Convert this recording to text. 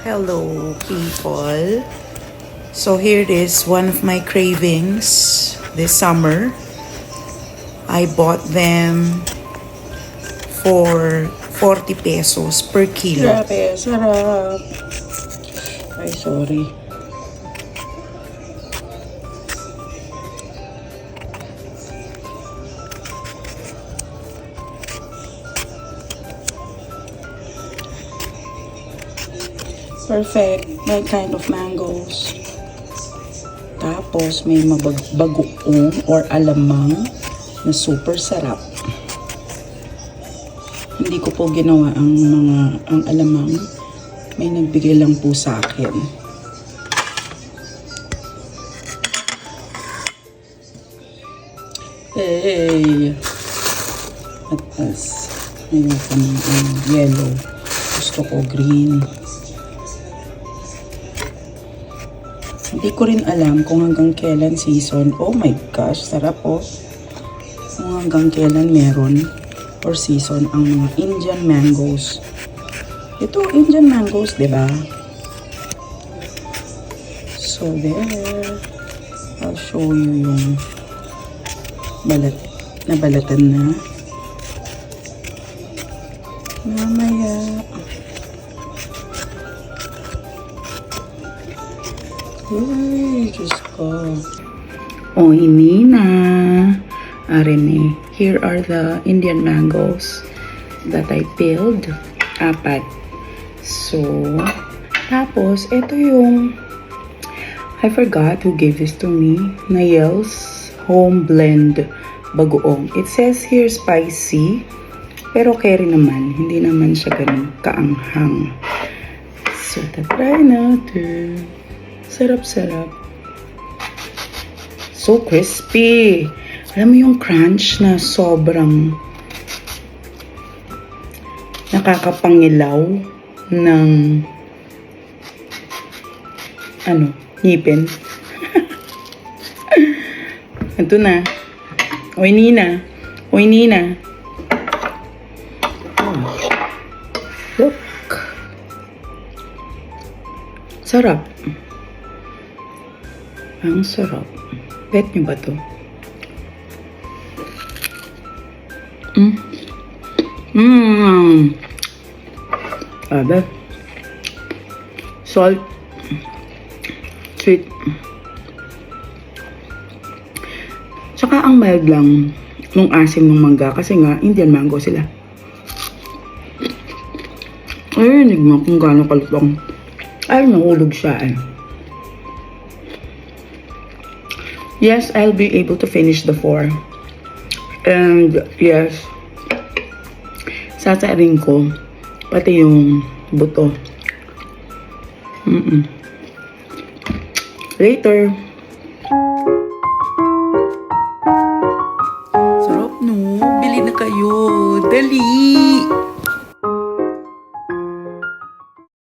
Hello, people. So here it is, one of my cravings this summer. I bought them for 40 pesos per kilo. Grabe, sarap. Ay, sorry. Perfect. That kind of mangoes. Tapos, may bagoong or alamang na super sarap. Hindi ko po ginawa ang alamang. May nagbigay lang po sa akin. Hey! At as, ngayon ko ng yellow. Gusto ko green. Hindi ko rin alam kung hanggang kailan season. Oh my gosh, sarap oh. Kung hanggang kailan meron or season ang mga Indian mangoes. Ito, Indian mangoes, di ba? So there. I'll show you yung nabalatan na. Mamaya. Uy, Diyos ko. Oh, hindi na. Arene. Here are the Indian mangoes that I peeled. 4. So, tapos, ito yung I forgot who gave this to me. Nail's Home Blend Bagoong. It says here spicy, pero carry naman. Hindi naman siya ganun kaanghang. So, tatry natin. Sarap-sarap. So crispy. Alam mo yung crunch na sobrang nakakapangilaw ng ngipin. Ito na. Oy, Nina. Oy, Nina. Oh. Look. Sarap. Ang sarap. Bet nyo ba to? Abe. Salt. Sweet. Tsaka ang mild lang nung asim ng mangga kasi nga Indian mango sila. Ay, hindi mo kung gaano kalutong. Ay, nahulog siya eh. Yes, I'll be able to finish the 4. And yes, sasarin ko pati yung buto. Later. Sarap no? Bili na kayo. Dali!